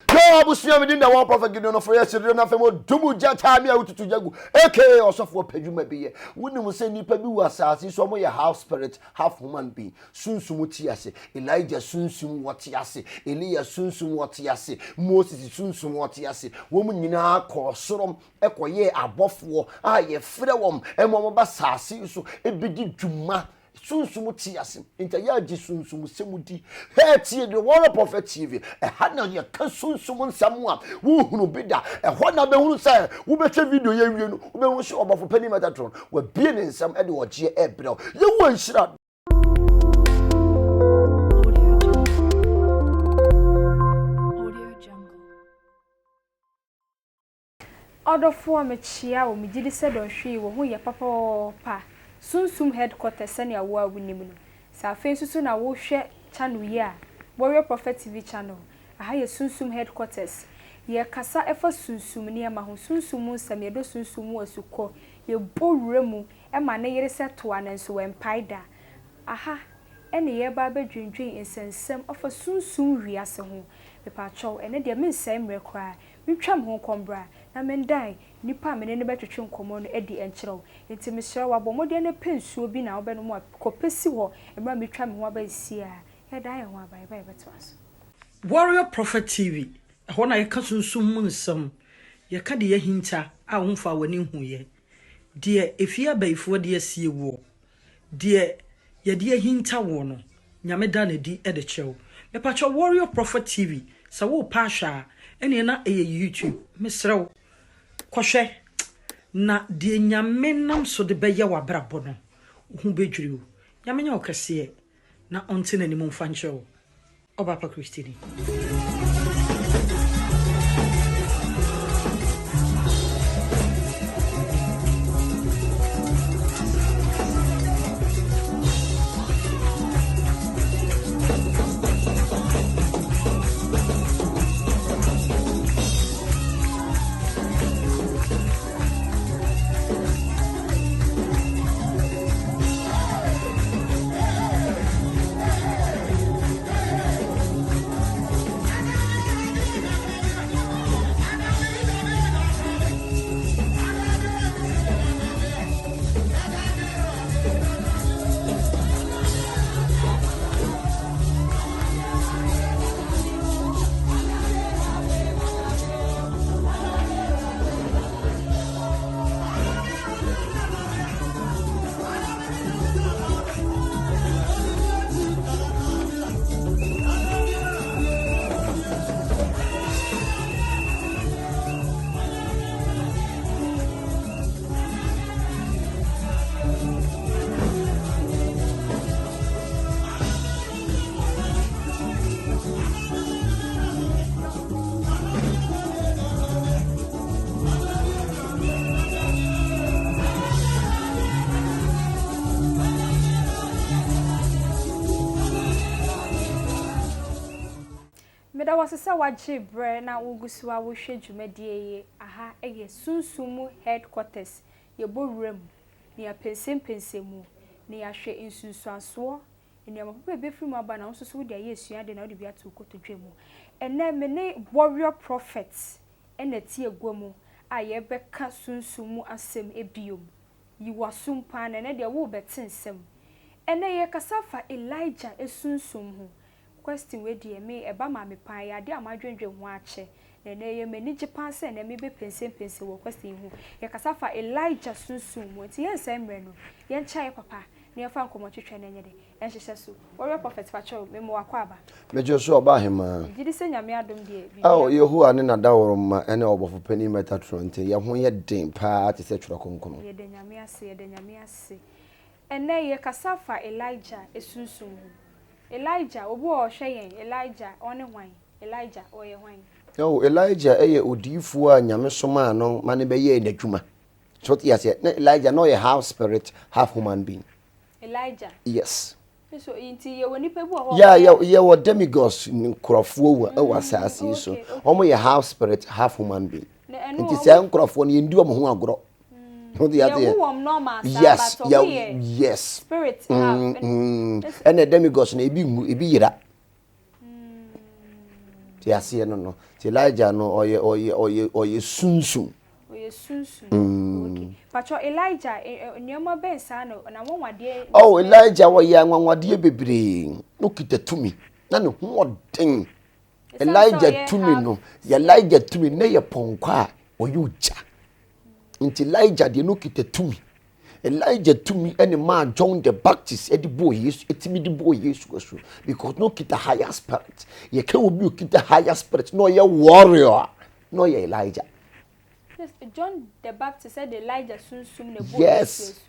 Yo abusia me din da one prophet Gideon for yesterday na femo dumu jata mi a wututu jagu aka osofo padwuma bi ye woni mu se nipa bi wasase so mo ye half spirit half human being sunsum ti ase Elijah sunsum woti ase Elia sunsum woti ase Moses sunsum woti ase wo mu nyina ko sorom ekoye abofo a ye frɛ wom emo ba sase so ebedi dwuma sunsum ti ase nta ya ji sunsum semudi he the Warrior Prophet TV hana ye ka sunsum nsam a wo hunu bida hona be hunu say wo betwe video ye wie no wo be hu so obofo pani metatron wa bie ne nsam de wo je ebrew ye wo nhira Odofo mechia wo migidi se don hwi wo hu ye papa pa sunsum headquarters ane awo awunim no sa afen susu na wo hwe channel ye a Warrior Prophet TV channel aha ye sunsum headquarters ye kasa efa sunsum ne ma ho sunsum nsam ye do sunsum wasuko ye bowura mu e ma ne yere seto anenso we mpaida aha ene ye ba badwindwin insensem ofa sunsum wiase ho pepa chow ene de mensem rekwa mitwam ho kombra na mendai nipa mene ne betwetwe nkomo no edi enkyerɛw enti mesrɛ wabɔmode ne pensuo bi na wobɛno mu akopesi ho emra mitwam ho abasia ya dai ho abai bai betwaso Warrior Prophet TV ho na yeka sunsum mu nsɛm yeka de yahinta a wonfa wani huye de efia baifo de asie wo de ye de yahinta wo no nyame da na di e de kyerɛw mepacho Warrior Prophet TV sa wo pa hwa ene na YouTube mesrɛw kohwe na de nyame nam so de beye wabrabɔ no hu bedwiri wo nyame nya okase na onte na nimu mfa nkyɛw Obapa Christine meda wasesa waje bre na wugusuwa wo hwe dwumadie ye aha eye sunsumu headquarters ye bowuram ne ya pensempensemu ne ya hwe insunsuaso ne ma papa befiri mu aba na nso so de aye esua de na wo de bia to kotodwemu enne me ne Warrior Prophet ene tie egwamu a ye beka sunsumu asem ebiom yiwasum pa na ne de wo betensem ene ye kasafa Elijah esunsum ho question we die me eba ma me pan ya de amadwendwe ho ache na na ye mani jipan se na me be pensempense wo question ho ye kasafa Elijah sunsum mo ti yen semre no yen chae papa na ye fa nkomo twetwe na nyede en hyehyɛ so Warrior Prophet facho me mo wakwa aba mejo so oba hema gidi se nyame adom de Yehowa ne nadaworo ma ene obofo pani metatron nte ye ho ye den pa te se twere konkono ye de nyame ase ene ye kasafa Elijah esunsum ho Elijah obu o hweyen Elijah one hwan Elijah oye hwan Elijah eye odiifo a nyame soma no mane be ye n'adwuma so what yes Elijah no ye half spirit half human being Elijah yes so inti ye woni pe bu ho ye wo demigods nkrofo wo asase so omo ye half spirit half human being inti se nkrofo no ye ndi omo ho agoro yes yes spirit and the demigods na ebi yira ti ase no ti Elijah no oye sunsun okay pacho Elijah nioma ben sa no na wonwade Elijah wo ya nwanwade bebre no kitatumi na ne hoden Elijah tumi no Elijah tumi na ye ponko a oyuja nti Elijah de no kitatumi Elijah tumi any man John the Baptist edi boy Yesu etimi di boy Yesu so because no kita higher spirit ye can obi kita higher spirit no ye warrior no ye Elijah. Yes, John the Baptist said Elijah soon ne boy yes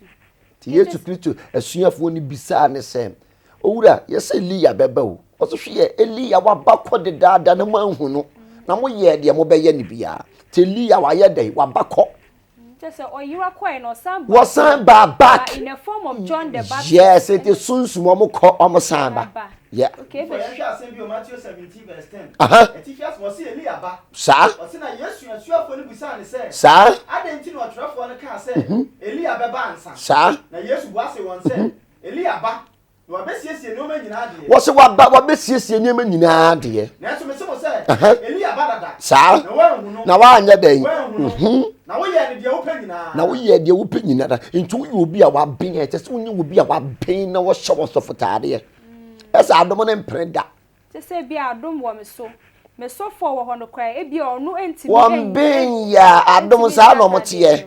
ti Yesu Kristo asuafo ni bisa ne sem owura ye say Elia beba o so hwe Elia wa bakọ de daada na manhu no na mo ye de mo beye ne bia ti Elia wa ye dai wa bakọ just say oyiwa kwai no san back in the form of John the Baptist. Yes, it is soon omo samba. Yeah. Okay, but Matthew 17 verse 10. Etifias was see Elia ba. Sir. Was na Yesu asuafo ni busa ne say. Sir. Adenti no trafo no ka say Elia beba ansa. Sir. Na Yesu wase won say Elia ba. Wa besiesie no ma nyina de. Wose wa besiesie ne ma nyina de. Na so me se mo say Elia ba dada. Sir. Na wa hu no. Na wa anya den. Na wo ye ne de wo pa nyina. Na wo ye de wo pa nyina da. Nti wo ye obi a wa ben e tese wo nye obi a wa ben na wo hye wo so fotade. Esa adom ne mpreda. Tese bia adom wo me so for wo hono kwa e bia onu enti wo ben ya adom sa na mo tie.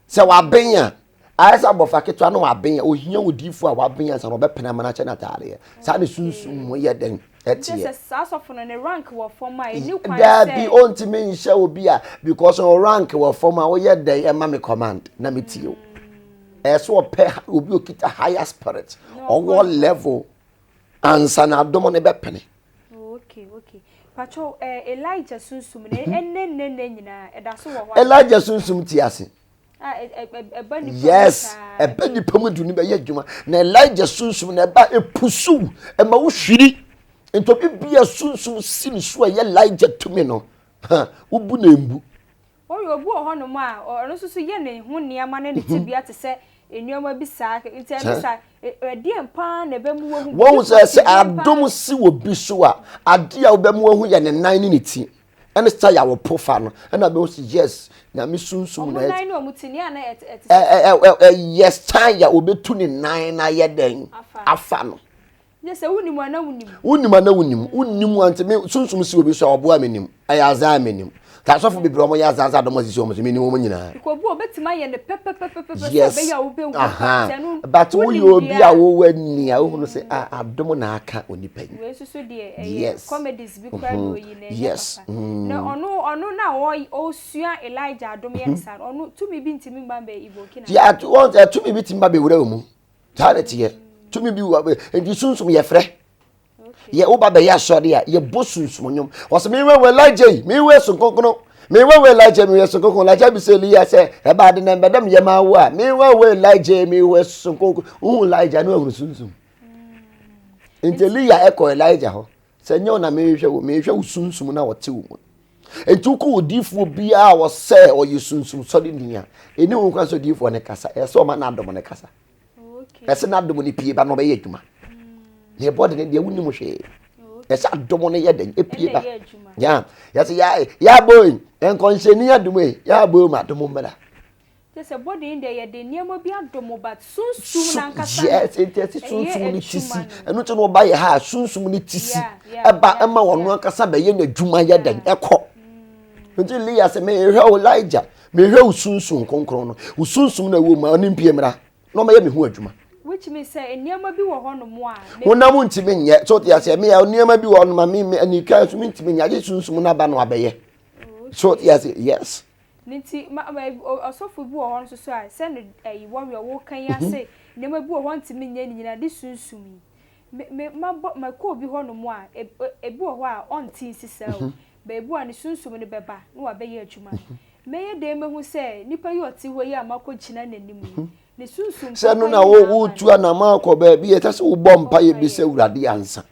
Se wa ben ya Asa bofa ketwa no wa ben ohia odifo a wa ben ansa no be pena mana che na tare sa ne sunsun mo ye den etie just asofo no ne rank wo form a eni kwan da bi ontimi nhye obi a because on rank wo form a wo ye den e ma me command na me tio so pe obi okita higher spirit or level ansa na adomo ne be pene okay pacho Elijah sunsum ne enne nyina e da so wo Elijah sunsum ti ase yes eba ni pamu duni be ye djuma na Elijah sunsum na eba epusu e ma wo hwiri ento bibia sunsum sin so ye Elijah tumi no wo bu na embu oyo obu ohono mu a ono susu ye ne hu niama ne tibia te se enuoma bi sa nti e bisa ade empa na be mu wo hu se adom si wo bi so a ade a wo be mu hu ye ne nan ni ti ene sta ya wo pofa no ena be wo si yes na mi sunsum na nan no mutini ana yes time ya obetu ni nan na ye den afa no yes wunimu ana wunimu ante me sunsum si obi so obo amenim ayaza amenim ta sofo bibiro mo ya zaza do mo sisi o mo me ni wo nyina ko bu obetima ye ne pepepepepe be ya wo be but wo yo obi a wo wani a wo no se adom na aka onipa ni we susu de comedies bi kwa do yi ne yes na onu na wo sua Elijah adom ye sa onu tumi bi ntimi mbambe iboki na ya tumi bi timba be wura mu talent ye tumi bi wa enti sunsum ye frɛ ye oba be ya sori a ye bosunsum nyom wose me we Elijah me we so konkono me we Elijah me we so konkono Elijah bi se Elia se e ba de na mbedam ye ma wo a me we Elijah me we so konkono Elijah no ahuru sunsum enti Elia eko Elijah ho se nyo na me hwe sunsum na wote wo enti ko odifu bia wo se o ye sunsum sori nia eni wo kwa so odifu ne kasa e so ma na adom ne kasa okay ese na adom ne pie ba no be ye adwuma ye body ne de wuni mo hwe esa adom ne ye den epie ba ya ya boy enkonsheni adom ya boy ma adom mbada se body in there ye de niam bi adom but sunsum na nkasa yes it sunsum ni tisi enu to no ba ye ha sunsum ni tisi eba ema wono nkasa ba ye na adwuma ye den ekọ nti Elia se me hwe Elijah me hwe sunsum konkron no sunsum na wo ma oni mpie mra no ma ye me hu adwuma which means say niam bi wo hono mo a wonam ntimi nye so te ase me ya niam bi wo no ma me anika so ntimi nya je sunsum na ba no abeye so te ase yes nti osofu bi wo hono so a se no warrior wo kan ya say niam bi wo hono ntimi nya nyina de sunsum me ma ko bi hono mo a ebi wo ho a onti sisa o bebu ani sunsum ne beba no wa beye adwuma me ye de mehu se nipa yi oti ho yi amako gina nanim ne sunsum se no na wo tu anama ko ba bi eta se wo bompa ye bi se urade ansa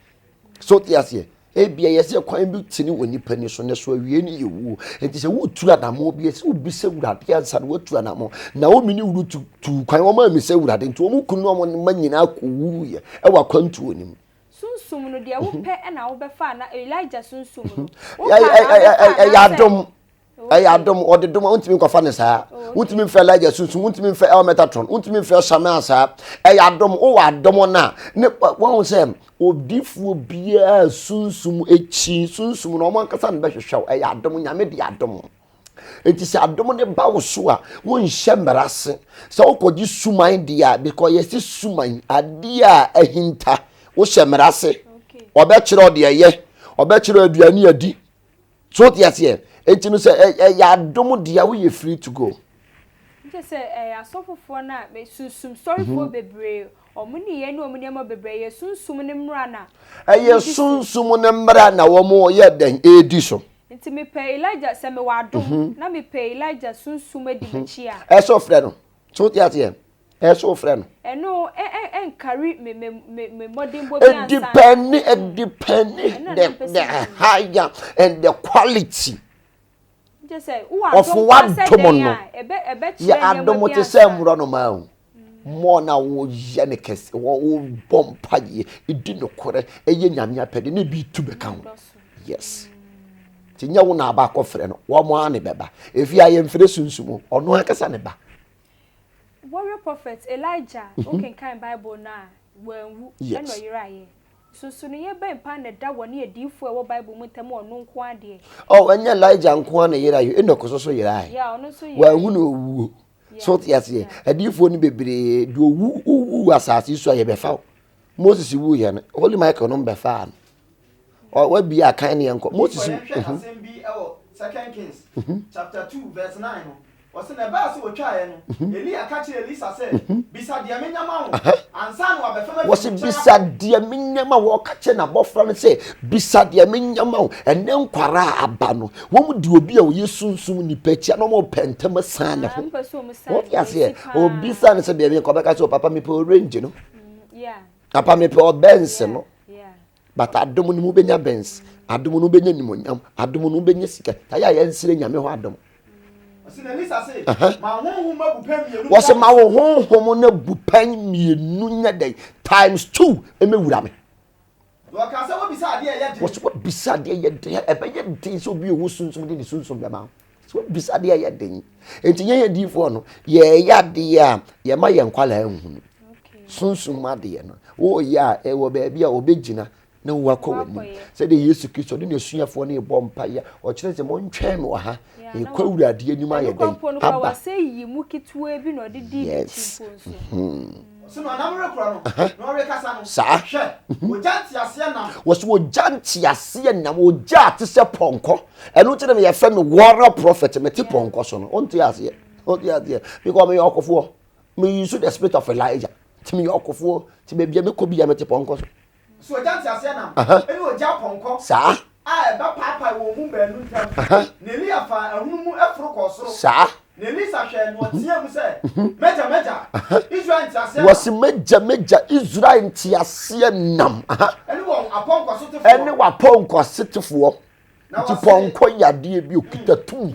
so ti ase e bia ye se kwan bi tini wo nipa ni so ne so awie ni ye wu enti se wo tu anama bi se wo bi se urade ansa wo tu anama na wo mini wuru tu kwan wo ma mi se urade enti wo mu kunu wo ma nyina ko wu ye e wa kwantu onim sunsum no de wo pe na wo be fa na Elijah sunsum no ya dom adom ode dom untimi nkofa ne saa untimi mfa Elijah sunsum untimi mfa Elmetatron untimi mfa Shaman saa ya adom o adom na ne won say odifuo bia sunsum echi sunsum no man kasa ne be hwehwew ya adom nyame de adom enti se adom ne ba wo so a won hye mrase se okoji suman dia because yes suman adia ahinta wo hye mrase obe kire ode ye obe kire aduani adi so tiase enti no se ya adom dia wo ye free to go nje se asofofo na be sunsum sorry for bebre omuni ye ni omuni ma bebre ye sunsum ne mra na ye sunsum ne mra na wo mo ye den edi so nti me pe Elijah se me wadom na me pe Elijah sunsum edi mechi a so frɛ no so tiase so frɛ no eno carry me modern body and depend the higher and the quality just say of what tomono ya adomo te say muro no ma mo na wo ye ne kese wo bompa ye idi no kore eye nyame apede ne bi tu beka ho yes tinya wo na aba akofre no wo mo ane beba efi aye mfre sunsumo ono akasa ne ba warrior prophet Elijah okay kind Bible na wenwu eno yiraye so ne ye ben pa na da woni edifo e wo Bible mu tem ono nko ade enye Elijah nko na yiraye eno so yiraye ya ono so yiraye wenwu no wu so tiase edifo ni bebre do wu asase so ye befa Moses wu ye ne Holy Michael no befa o wa bi akan ne enko Moses bi 2 Kings chapter 2 verse 9 wose na ba se wotwa ye no Elia ka kire Elisa se bisa de amenyama wo ansa no abefema wose bisa de amenyama wo ka kire na bofra no se bisa de amenyama wo ene nkwara aba no wo mu de obi a wo yesunsum ni pachia no mo pentama san ne ho what ya se o bisa ne se be ko be ka se papa me pe orange no papa me pe o Benz no but adom ni mu benya Benz adom no benya nimonyam adom no benya sika ta ya nsire nyame ho adom was ma wo honhom na bupan mienu nya dey times 2 emewura me waka se wo bisa de ye de was wo bisa de ye de e be ye de so bi wo sunsum de sunsum be ma so bisa de ye de enti ye di fo no ye ya de ya ye ma ye nkwala ehunu sunsum ma de ye no wo ya e wo ba bia obegina na wo akọwani se de Yesu Kristo de nesuafo na ebo mpa ya o kire se mo ntwen no ha e kwawura de anim aye den aba se yi mu kitwe bi no de di chimpo so no anamre kura no no re kasa no sa hwe o janti ase na wo janti ase na wo jati se ponko enu kire me ye fe me warrior prophet me ti ponko so no onti ase because me okofo me use the spirit of Elijah ti me okofo ti be bia me ko bia me ti ponko so janti ase na eni o ja ponko sa ba papa wo mu ba nu tam neli afa ahunu efro ko soro sa neli sa hwe no tie mu se meja Israel ntiase was meja Israel ntiase nam eni wo aponko so tefo eni wa ponko setefo ti ponko yade bi okita tum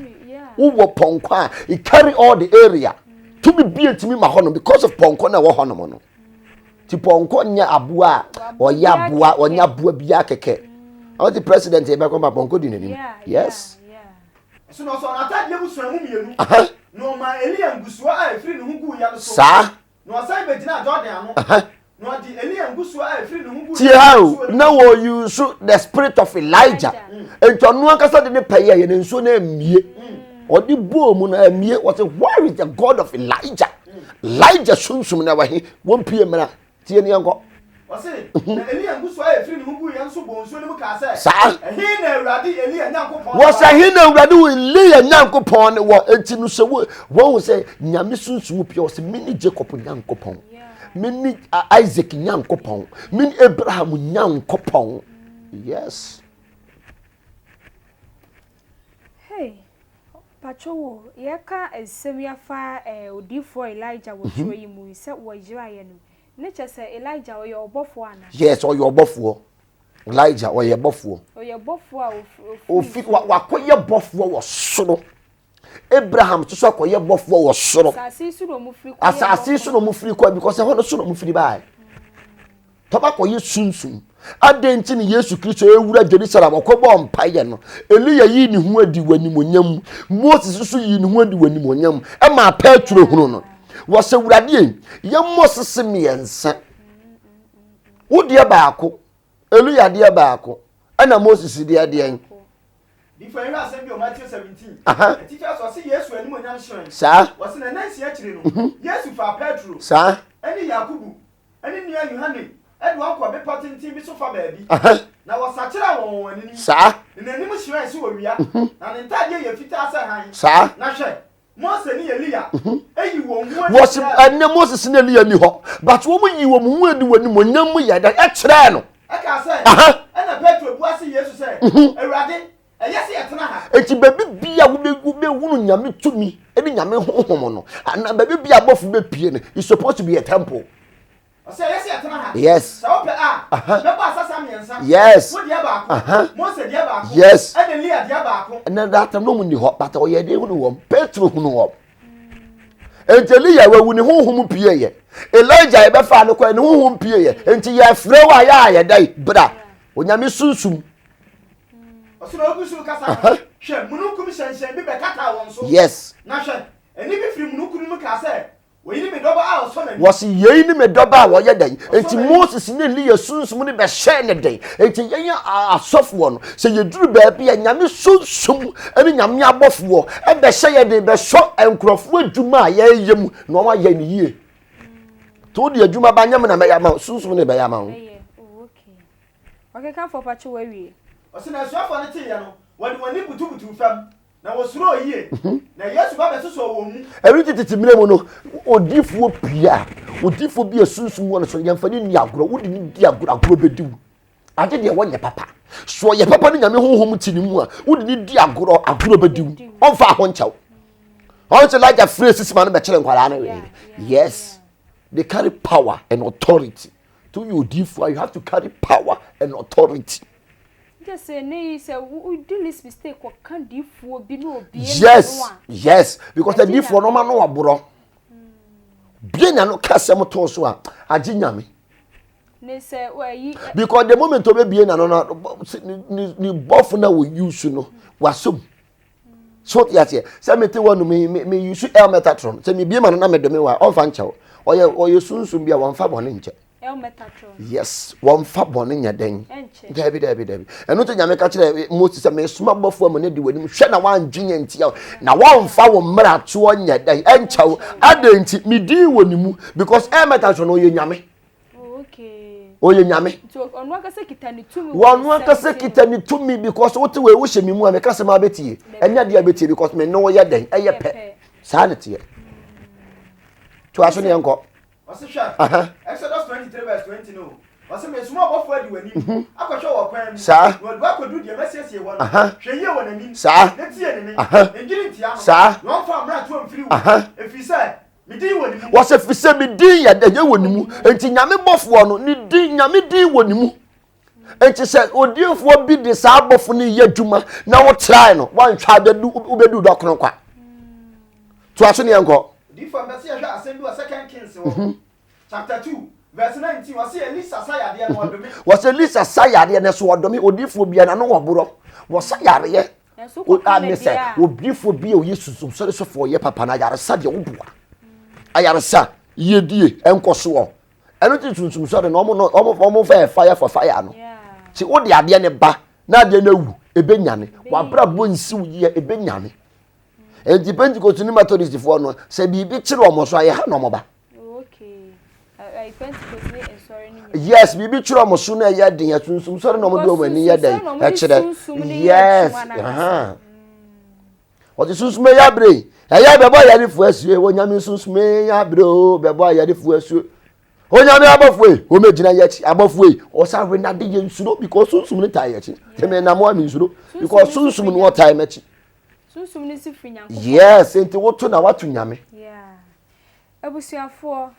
wo ponko a it carry all the area to be built me ma hono because of ponko na wo hono no ti ponko nya aboa onya aboa bia keke how the president e be ko ma ponko di nanim yes so no so na tade mu so amu mienu no ma Elia ngusuwa a efiri ne hugu ya no so sa no asai be gina Jordan ano no di Elia ngusuwa a efiri ne hugu ti how na wo use the spirit of Elijah ento no akasa de ne paye ye ne nso na amie odi bo mu na amie what where is the God of Elijah Elijah sunsum na wahi won pie mra tie ne yanko wase na Elia ngusuwa a efiri ne hugu ya nso bo nso ne mu ka se sa ehi na Awurade Elia nyankopon wasa hi na Awurade wo Elia nyankopon ne wo enti no se wo se nyame sunsum pie wo se mini Jacob nyankopon mini Isaac nyankopon mini Abraham nyankopon yes hey pacho yeka esemia fa odifo Elijah wo tro yi mu se wo jiraye no ne chese Elijah o ye obofo ana yes o ye obofo Elijah o ye bofo a ofi wakoye bofo wo soro Abraham to so akoye bofo wo soro asasi so no mu firi ko because he no so no mu firi bai tobako ye sunsum adenti ni Yesu Kristo ewura Jerusalem okobo mpaye no Elia yi ni hu adi wanimonyam Moses so yi ni hu adi wanimonyam e ma Petro hunu no wo se wurade ye Moses miensa wo de baako Elia de baako ana Moses de ade Before you are sending Matthew 17. Teacher so see Yesu animonyam hyen. Sa. Was na nansi akire no. Yesu fa Petro. Sa. Ani Yakubu. Ani nua Yohane. Edu akwa be patintin bi so fa baabi. Na wasakira won anini. Sa. Na anim hyen se wawia. Na ne ntade ye fita asa han. Sa. Na hwe. Mose ni Elia. Eyi won hu. Was ane Moses ni Elia ni ho. But wo mu yi wo mu adi wanimonyam mu ya da e kire no. Eka say. Ana Petro bu ase Yesu say. Ewurade Yes, yetna ha. Eti baby bia wo be wunu nyame tumi eni nyame honhom no. Na baby bia bofu be pie no. It's supposed to be a temple. I say yes, yetna ha. Yes. So ope be ba asasa miensa. Yes. Wo dia baako. Mose dia baako. Yes. And Elia dia baako. And that no mu ni ho, but o ye de hunu wo. Petro hunu wo. Enti ya wa wuni honhom pie ye. Elijah e be fa no kwa ni honhom pie ye. Enti ya frɛ wa ya dai bra. Onyame sunsum. Osoro ogusu kasa. Hwe munukum hyenhyen bi be kata won so. Yes. Na hwe eni bi firi munukum mu ka se we ni me doba a oso na. Was ye ni me doba a wo ye dan. Enti Moses ni Elia sunsum ni be hye ne dan. Enti yen asofo no se ye duru ba bia nyame sunsum eni nyame abofo e be hye ye den be so enkrofo adwuma a ye yem no ma ye ni yie. To de adwuma ba nyam na me ya ma sunsum ni be ya ma ho. Okay. Okay, kan for pacho we wie. Osina suafo ne tie no wani butu fam na wosuro yie na Yesu ba besoso wo mu every titimire mu no odifuo pia odifo bi asunsun won so yemfani ni agoro wodi ni di agoro bediwu ade de wonye papa so ye papa ni nyame honhom tini mu a wodi ni di agoro bediwu onfa ho nchaw onche like a phrase sisi man be kire nkwara na we yes they carry power and authority to you odifo you have to carry power and authority. Say we do this mistake or can differ be no be. Yes, because the differ no man no aburo. Bien na no kasem to so a aginyame. Ne say why because the moment to be bien na no ni bof na we use no wasum. So yes, say me te wonu me use Elmetatron. Say me bien ma na me do me wa on fa nche. Oye sunsun bia won fa bone nche. Elmetatron. Yes, one fa bone nya den. David. Eno to nyame ka kire Moses say me suma bofo am ne di wanim hwe na wan dwenya ntia na wan fa wo mra to nya den enchaw adanti me di wonimu because Elmetatron oye nyame. Okay. Oye nyame. So onu akase kitani tumi. Wonu akase kitani tumi because what we wo hye me mu am ka se ma betie. Enya dia betie because me no ye den eye pe. Sanity. To aso ne enko. Exodus 23 verse 20 no. Wase me suma bofo adi wani. Akwohwe wo kwan mi. Sa. No do akodu de mesiesie wo no. Hwe ye wo nani. Sa. Netie ne ni. Engiri ntia no. Sa. No fa mra to amfiri wo. Efise me din woni mu. Wase fise me din ya de woni mu. Enti nyame bofo no ni din nyame din woni mu. Enti se odiefo bi de sa bofo ni ye dwuma na wo try no. Wan twa bedu ubedu do kono kwa. To aso ne enko. Different verse here assemble 2 Kings chapter 2 verse 19 was Elisa sayade no odome was Elisa sayade ne so odome odifo bia na no woboro was sayare ye o amese obifo bia o yesu so so for ye papa na yare sa de wobua ayare sa ye die enkoso o eno ti tuntum so de no omo fire for fire no ti wo de ade ne ba na ade na wu ebenyane wa bra bo nsi wo ye ebenyane enti Pentecost ni Methodist for no se bibi kire omo so aye ha no mo ba. Okay. I Pentecost ni sorry ni. Yes, bibi kire omo so na ye den atuntum so no mo do mani ye den e kire. Yes. O di sunsume ya bre. Ya bebo ya ni fu asue wo nyame sunsume ya bre o bebo ya ni fu asue. O nyame abofue o megina ye chi abofue o sa we na de ye nsuro because sunsume ni tai ye chi. Teme na mo ami nsuro because sunsume no tai me chi. Yes, enti woto na watu nyame. Yeah. Abusuafo,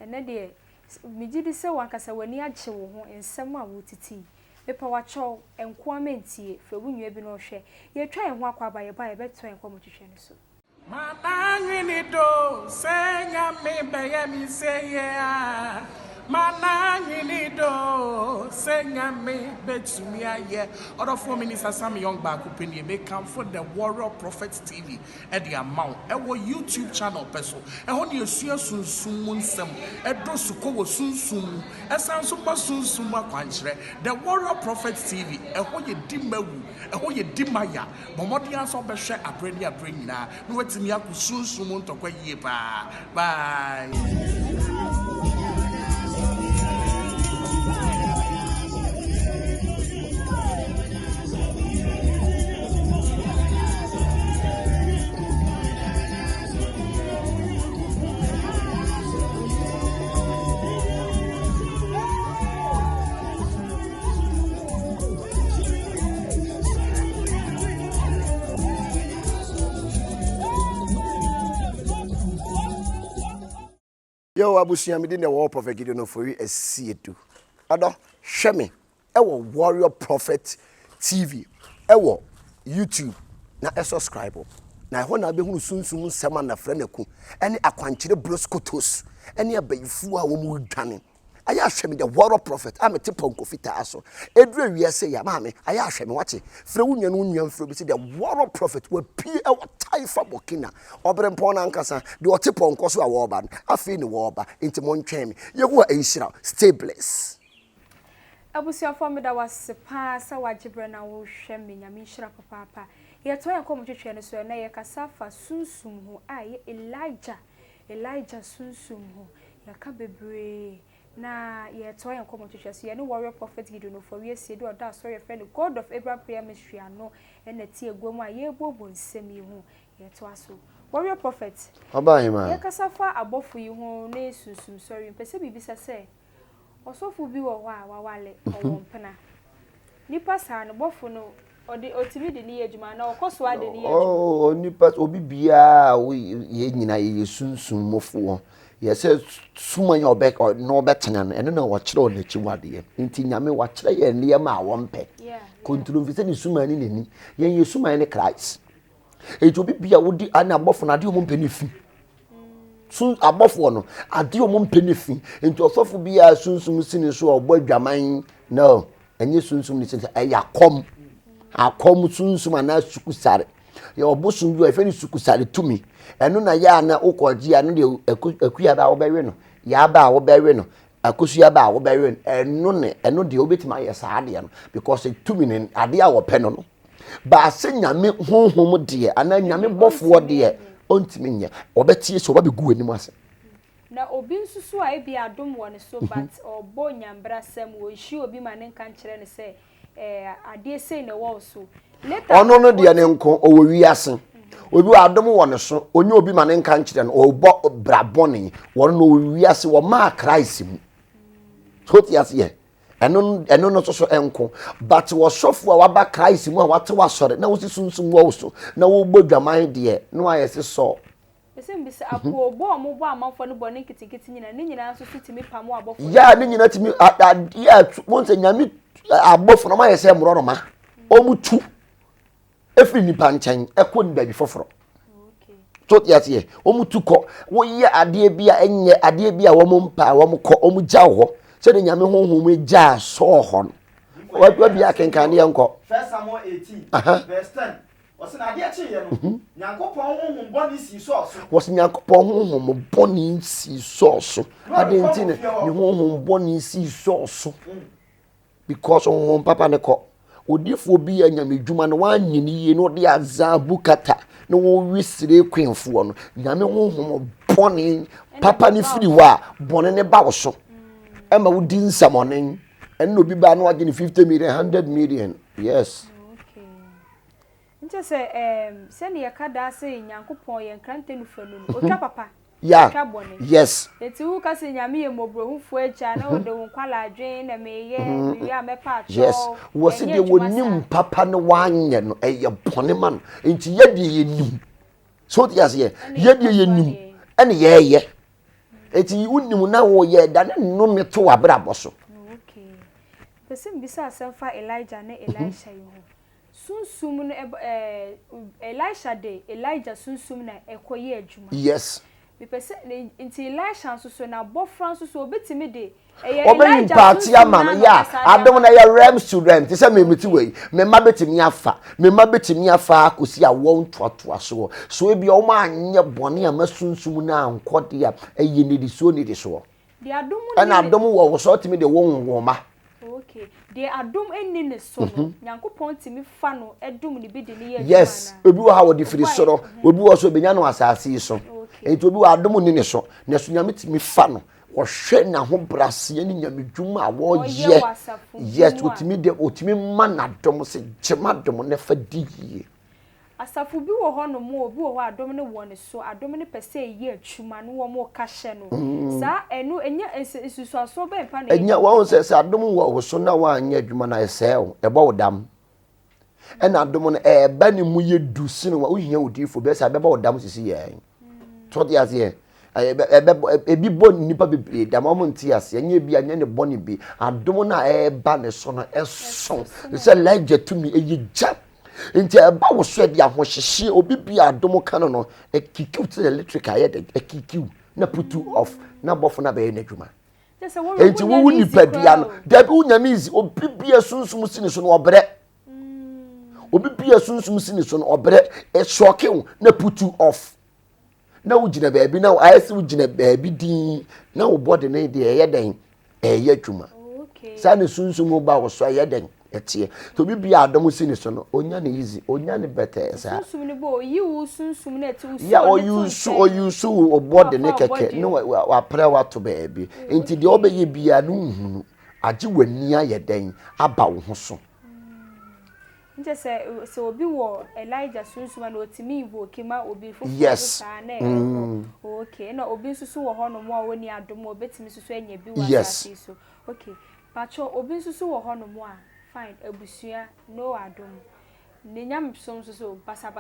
ene de migidi se wankasa wani agye wo ho ensem a wotiti. Mepa wacho enko amentie fe wunua bi no hwe. Ye twa enho akwaba ye ba ye beto enko motwehwe ne so. Matanwi ni do se nyame beye mi se ye a Manani do senya me betumi aye. Other 4 minutes as some young back opinion may come for the Warrior Prophet TV at the amount. Our YouTube channel person. And when you see us soon some a dosuko was soon as some super soon the Warrior Prophet TV. And when you dimmu and when you dimaya, Momodia so be share a prayer bring now. No wait me up soon to go ye bye. Yo, abusia me the War Prophet Gideon for you see it too. Ado, share me. Ewo Warrior Prophet TV. Ewo YouTube. Na subscribe. Na ho na be hu sunsun sema na frɛ na ku. Ene akwankyere broskotos. Ene abayifu a wo mu dwane. Aya hwɛ me the Warrior Prophet. Amete ponko fita aso. Edru awiase ya ma me. Aya hwɛ me wache. Frɛ wo nwan wo nwan frɛ bi se the Warrior Prophet wa pie ewo taifa bokina. Obrempon na nkasa de ote ponko so a wo ba. Afi ni wo ba. Enti mon twɛn me. Yehu a enhyira. Stay blessed. Abusuafo me da wase pa sa wagibre na wo hwɛ me nyame nhyira papa. Ye to ya kom twetwe no so na ye kasa fa sunsum ho a ye Elijah sunsum ho ya ka bebre na ye to ya kom twetwe so ye ne Warrior Prophet Gideon for we see do da so ye friend God of Abraham prayer ministry ano na tie egwom a ye bobo nsem yi ho ye to aso Warrior Prophet Abahima ye kasa fa abofu yi ho na sunsum sorry pese bibisa se osofu bi wo wa wale owompena nipa sa no bofu no odi otimi de ni adwuma na okoso ade ni adwuma oh nipa obi bia ye nyina ye sunsun mofo ye se suma ye obek no obetena no eno na wo kire on achi wade nti nyame wa kire ye niyama a wompe kontrol fi se ni suma ni nani ye suma ni Christ e obi bia wodi ana abofo na ade o mpe ni fi sun abofo no ade o mpe ni fi nti osofo bia sunsun sini so obo adwaman no enye sunsun ni se ayakom akom sunsum ana sukusare ye obosun bi efe ni sukusare tumi eno na ya na ukoji anu de akuya ba wo bewe no ya ba wo bewe no akosu ya ba wo bewe eno de obetima ye saade no because tumi ne ade a wo pe no ba se nyame honhom de ana nyame bofo de ontimi nye obetie so ba be gu anim ase na obi nsusu a ebi adom won so but obo nyambra sam wo hyi obi ma ne nka nkere ne se ade sei na wo so later ono no de ne nko owo wiase obi adom won so onye obi ma ne nka nkere no obo braboni won no wiase wo ma Christ mu so tiase ye eno no so enko but wo sofo a waba Christ mu a wate wasore na wo sisunsun wo so na wo gbodwaman de no ayese so ese mbisa apo obo omo amanfo no bone kitikiti nyina ne nyina so timi pamo abofo ya ne nyina timi ya wonse nyame abofo no ma yese mroroma omutu efri nipa nchen ekọ ni baby foforo so tiase omutu ko wo ye ade bia enye ade bia wo mpa wo ko omugya ho se de nyame honhom egya so ho wa bia kenkan ne enko 1 Samuel 18 verse 10 Osina ade achi ye no Nyankopon honhom boni si so wosi Nyankopon honhom boni si so ade ntine ni honhom boni si so because honhom papa ne ko odifo bi anyamedwuma no wanyini ye no de azabu kata no wo wisire kwenfo no nyame honhom boni papa ne firi wa boni ne ba wo so ema wo din samonen en no bi ba no age ni 50 million 100 million yes nche se ne yakada se Nyankopon ye nkrante no fa no otwa papa yeah yes eti wu ka se nyame ye mobrohufo acha na wode won kwala adwen na meye ya mepa acho yes wo se de wonim papa no wanye no eye bone man enti ye de ye nim so de ase ye de ye nim ene ye eti unim na wo ye da ne no meto abrabo so okay pese mbisa asemfa Elijah ne Elisha yo sunsum no Elisha de Elijah sunsum na ekoye adwuma yes me pese nti Elisha so na bofran so obetimi de Obeyi party ama ya adom na ya realms to realms te say me meti we me ma betimi afa akosi a won toatoa so e bia o ma anye bone a masunsum na ankode a eye ne di so de adom na adom wo so timi de wo ma okay de adom enni ne so no Nyankopon timi fa no edom ne bi de ne ye yes obi wo ha wo di firi soro obi wo so benya no asase so enti obi wo adom ni ne so ne so nyame timi fa no wo hwe na ho brase ni nyame dwuma a wo ye yes otimi ma na dom se gema dom ne fa diye asafu bi wo ho no mo obi wo ho adom ne wo ne so adom ne pese ye atwuma no wo mo ka hye no sa enu enya isusuaso be mpa na enya wo se adom wo so na wa anya adwuma na eseo e bo wodam ena adom no e ba ne mu ye du sino wo hia odifo be se abeba wodam sisi ye to de ase ebi bon nipa bebre da mo nti ase enya bi anya ne boni bi adom na e ba ne so no eso se leje tumi eyija nti eba wo so de ahohyehye obi bi adom kan no ekikiu to electric ayede ekikiu na putu off na bofo na be na dwuma nti wo nipa bia no da bi unya nizi obi bia sunsum sini so no obre obi bia sunsum sini so no obre e shock na putu off na ugina baabi na ayesi ugina baabi din na wo body na de eyeden dwuma sa ne sunsum ba wo so eyeden etie to bibia adom sini so no onya ne easy onya ne better sa sunsum ne bo yiwu sunsum na eti usu ya oyusu obode ne keke no wa pra wa to baabi enti de obeye bia no hunu age wani ayeden aba wo ho so nje se obi wo Elijah sunsum na otimi ivo kema obi fufu yes okay na obi susu wo ho no mo a woni adom obetimi susu anya bi wa asase so okay pacho obi susu wo ho no mo a fine abusua no adom ne nyam som so basa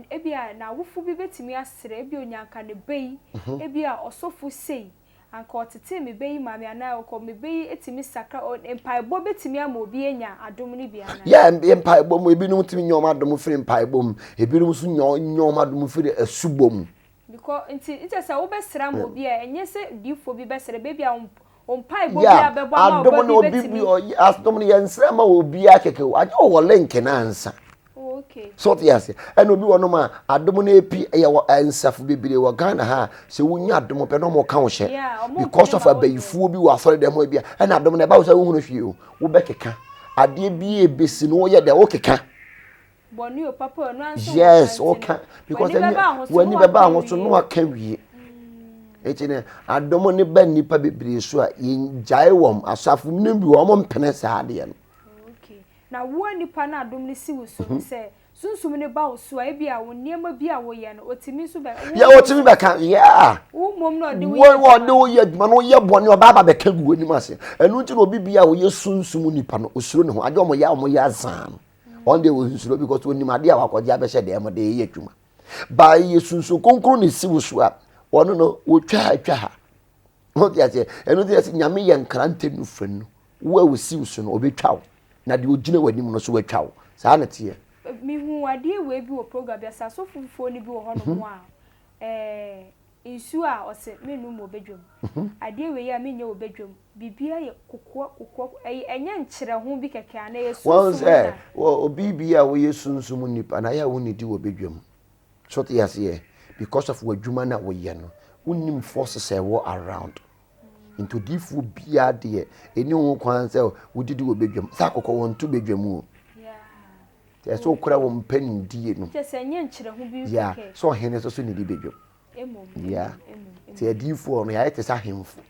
ebia na wofu bi betimi asere ebia onyanka ne bei ebia osofu sei anka otete me bei ma me ana ko me bei etimi saka empaibo betimi ama obi enya adom ne bia na ya empaibo mo ebi no timi nyom adom firi empaibo m ebi no so nyom adom firi asubom because nti say wo besra mo obi a enye se difo bi besra be bia empaibo bia bebo ma obi betimi adom ne yensra ma obi akeke aje wo link na ansa okay so yes and obi wono ma adom na epi ye ansafo bebire wo Ghana ha se wunya adom pe no mo ka wo hye because of abayifuo bi wo afore dem bia and adom na ba wo se wo hunu hwie o wo bekeka ade bi ebesi no ye de wo keka boni o papa no anso yes okay because when you beba ho so no aka wie etine adom ne ba nipa bebire so a yenjae wom asafo nem bi wo mo mpene sa ade no na wo nipa na adom ne si wo so se sunsum ne ba wo so a bia wo niema bia wo ye no otimi so be ya otimi be kan ya wo mom no de wo de wo ye aduma no ye bone o baba be ka gu anim ase enu nti no obi bia wo ye sunsum nipa no osuro ne ho ade omo ya azam on de wo sunsuro because wo nim ade a wakoje be hye de em de ye aduma ba ye sunsun konkro ne si wo so a wono no wo twa ha no dia se enu dia se nyame ye nkrante nu fanu wo si wo so no obetwa wo na de ogina wanim no so watwa wo saa na tie mi hu ade we bi wo program bia sa so fufuo ni bi wo hono mo a insu a ose menu mo bedwam ade we ya menye wo bedwam bibia ye kokko enye nkyere ho bi keke ana ye sunsun obi bia wo ye sunsun nipa na ya wo ni di wo bedwam so tie ase because of wadwuma na wo ye no unim forces e wo around into difu bia de eni ho kwan se wodidi wo bedwam sa kokko won to bedwam o yeah so kura wo mpani die no je se nye nkyere ho bi yeah so hene so ni di bedwam yeah te difu no ya ete sa hemfo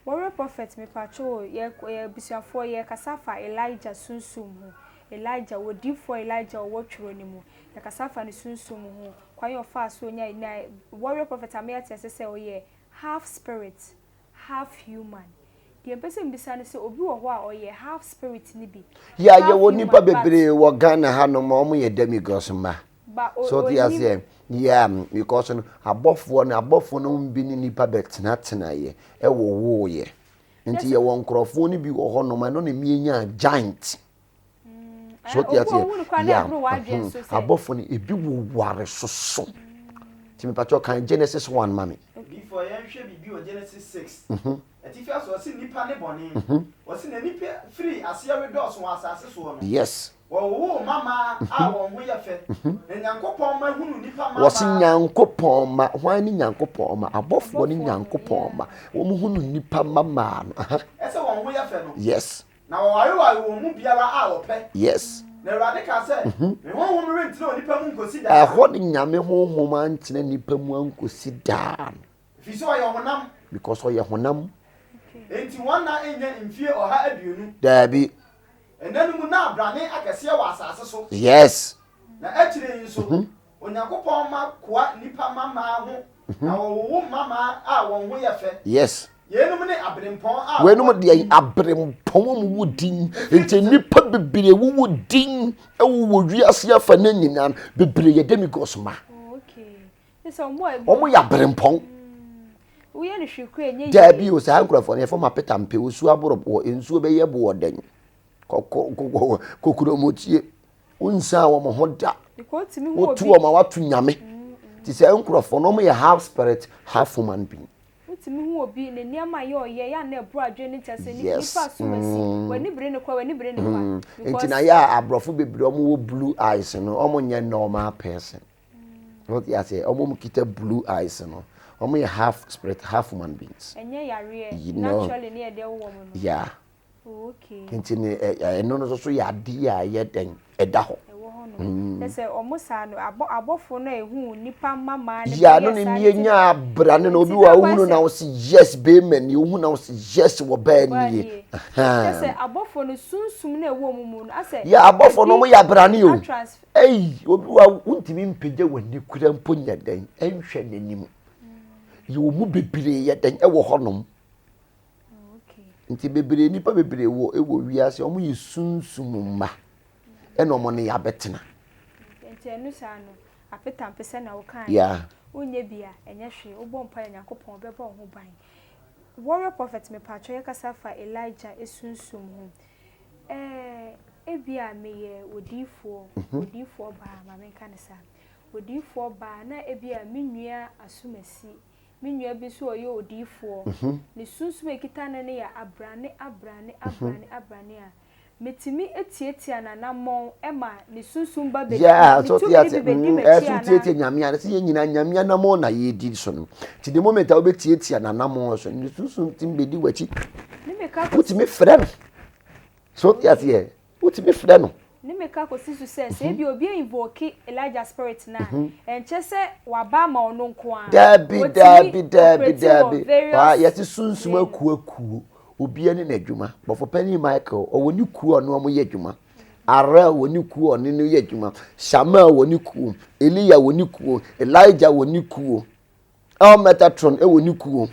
warrior prophet me pacho ye bisuafo ye kasafa Elijah sunsum ho Elijah wo difu Elijah wo tworo ni mu ye kasafa ni sunsum ho kwan yo fa so nya na warrior prophet amete se o ye half spirit, half human. The person beside say obi wo ho a oye half spirit ni bi. Yeah, ye woni pa bebre wo Ghana ha no ma omo ye demigods ma. So they say, yeah, because abofo no bi ni nipa betena ye e wo ye. Nti ye won krofo ni bi wo ho no ma no na mienya giant. So ya say abofo no ebi wo ware soso ti me pacho kan Genesis 1 mami before yan hwe bibi o Genesis 6 atifa so si nipa ne bone o si na nipa free asia we dos won asase so no yes wo mama a won ho ye fe nyankopon ma hunu nipa mama wo si nyankopon ma hwan ni nyankopon ma abofo ni nyankopon ma wo mu hunu nipa mama no ese won ho ye fe no yes na wo mu biara a wo pe yes na Awurade ka se me ho mu rentino nipa mu nkosi da ho ni nyame honhom antene nipa mu ankosi da fi so ye honam because ye honam enti wona enya mfie oha aduonu dabi enanu na abrane akese wa asase so yes na akire yin so onyankopon ma koa nipa mama ho na wo mama a won ho ye fe yes yenum ne abrempon a wenum de abrempon mu wudin enti nipa bebere wu din ewu wiase afa na nyina bebere ye demigos ma okay so omo ya abrempon we ye hweku enye dabi o sa ankrofo ne fo Peter mpe osu aboro ensuo be ye bo odan kokuro motie unsa wo mo hoda because me hu otu o ma watu nyame ti se ankrofo no mo ye half spirit half human being me hu obi ne niam aye oye ya na ebru adwe ni tase ni nipa asumasi wani bire ne kwa enti na ya abrofo bebire omo wo blue eyes no omo nye normal person what ya say omo mukita blue eyes no omo ye half spirit half human beings enye yare naturally ne ede wo mo yeah okay enti ne no so ya ade ya ye den eda ho say omusa no abofo no ehu nipa mama ne ya no ne nya abrane na obi wa hunu na wo si yes be man you hunu na wo si yes wo ba ni say abofo no sunsum na ewo mumu no ase ya abofo no mo ya abrane o obi wa untimi mpege wani kura mponya dan enhwe nanim yo mu bebire ye dan ewo honom nti bebire nipa bebire ewo wiase omo yi sunsum ma eno mo ne ya betena enti enu sa no apeta mpese na wo kan yeah onye bia enye hwe obo mpa Yakobon beba ho ban warrior prophet me pacho yakasa fa Elijah esunsum ho ebia meye odifo ba ma menka ne sa odifo ba na ebia menua asumasi menua bi so oye odifo ne sunsum ekita ne ya abrane a metimi etietia na namon ema ni sunsum ba be yeah so tietia nyame ana se nyina nyame namon na ye di so no ti the moment a obetietia na namon so ni sunsum tim be di wachi ni meka utimi frɛ no so tietia utimi frɛ no ni meka ko sisu se bi obi invoke Elijah spirit na enche se waba ma ono nko a dabi yes sunsum akuakuo obi ani na adwuma bofo pani Michael owoni ku ono mo ye adwuma ara woni ku ono no ye adwuma Shama woni ku Elia woni ku Elijah woni ku Metatron woni ku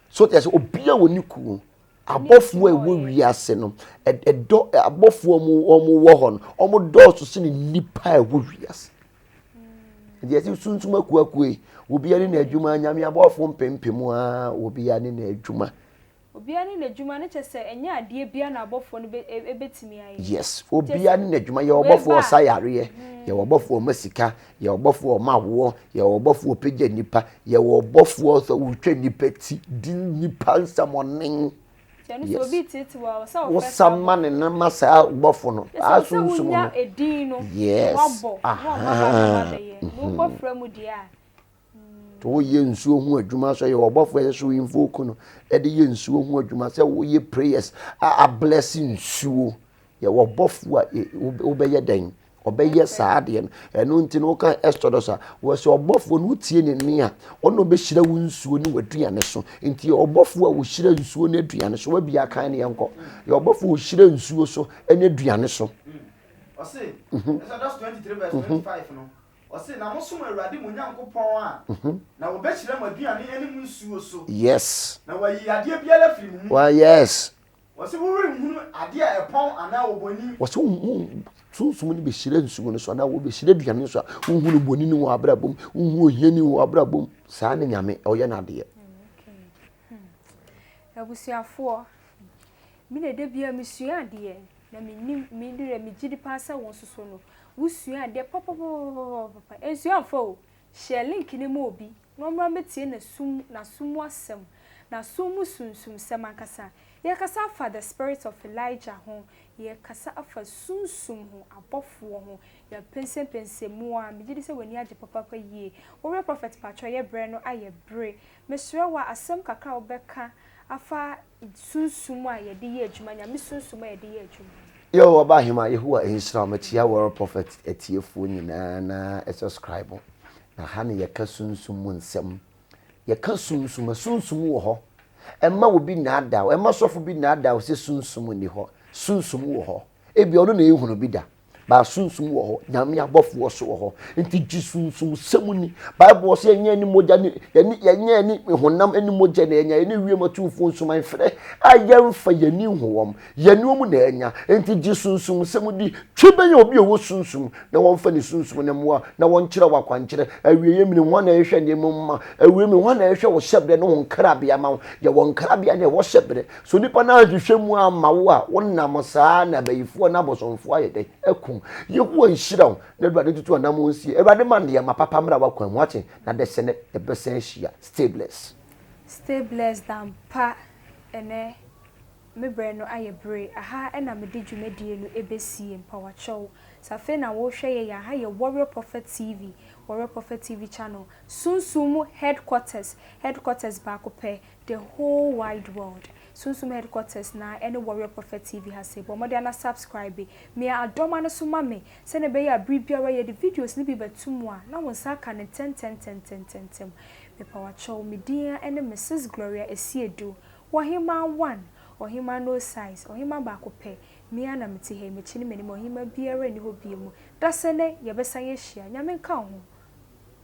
so te say obi woni ku abofo ewo wiase no edo abofo omo wo ho no omo do so se ni nipa ewo wiase ye ti sunsum akuakue obi ani na adwuma nyame abofo mpempem a obi ani na adwuma obiani na djuma ne chese enya ade bia na abofo no ebetimi aye yes obiani na djuma ye obofo osayare ye obofo masika ye obofo mawo ye obofo pege nipa ye obofo so wutwa nipa ti di nipa nsamonen so obi titi wa so wo samane na masa obofo no asunsumu no edin no yes wabo no ko framu dia to ye nsuo hu adwuma so ye obofo ye so invoke no e de ye nsuo hu adwuma se wo ye prayers a blessing nsuo ye obofo a obeye den obeye saade no eno nti no kan Exodus a wo se obofo no tie ne ne a ono be hira wo nsuo ni waduane so nti obofo a wo hira nsuo na aduane so wa bia kan ne yenko ye obofo wo hira nsuo so ene aduane so o se Exodus 23 verse 25 no Ose na musum Awurade mu Nyankopon a na wo be kyerɛ maduane anim nsuo so yes na wayi ade biara firi mu wa yes ose wo renhunu ade a epon ana oboni wose sunsum ni be hyira nsuo no so na wo be hyira aduane so unhunu boni ni wo abrabom unhu ohiani wo abrabom saa ne nyame oye na ade abusuafo mi na de bia misua ade na me dire me gidi pa sa won soso no wusua de papa ensu afo share link ni mo obi no mra metie na sum asem na sumu sunsum sem akasa ye kasa for the spirit of Elijah ho ye kasa afa sunsum ho abofo ho ye pense mu a me gidi se wani age papa yie wo prophet patro ye bre no aye bre mesre wa asem kakra obeka afa sunsum a ye de ye adwuma nya me sunsum a ye de ye adwuma yo obahima Yehowa ehira matia wo prophet etiefo nyina na subscribe na ha ne ye ka sunsum mu nsem ye ka sunsum wo ho emma wo bi na ada emma sofo bi na ada wo se sunsum ni ho sunsum wo ho ebi ono na ehunu bi da ba sunsum wo ho nyame abofo so wo ho enti ji sunsum semuni bible se enya ni moja ni enya ni honam eni moja na enya ni wiem atufo nsuman fre ayemfa yani huwom yani omu na enya enti ji sunsum semudi twebenya obi owo sunsum na wonfa ni sunsum na moa na wonkyere wakwankyere awieye mini ho na ehwe ne mumma awieye mi ho na ehwe wo hyebre no honkrabia ma ye wonkrabia na wo hyebre so nipa na ahwehwe mu ama wo a wonnam saa na bayifo na bosomfo ayede ekum Yehowa nhira na Awurade tutu anam onsie Awurade man de ma papa mra wakwan mu ache na de sene de besen hia stay blessed than pa ene me bre no aye bre aha ena me de dwumadie no ebesie mpawacho safe na wo hwe ye ya ha ye Warrior Prophet TV channel sunsum headquarters back up the whole wide world sunsum headquarters na any Warrior Prophet TV has say but na subscribe me adoma no suma me se ne be ya bribiara ye the videos ni bi betumu a na won sa ka ne 10 me pawacho me dia ene Mrs Gloria Esiedu Ohima 1 Ohima no size Ohima back up me ana meti he me chini me ni Ohima biara ni ho biemu da se ne ye besan ye hia nyame nka ho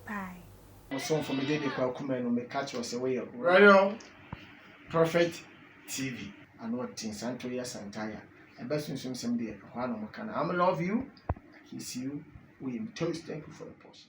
bye so for me dey kwa kuma no me catch you say we Warrior Prophet TV and what things Santoria Santaya and best some day I love you. Kiss you. We am toast. Thank you for the post.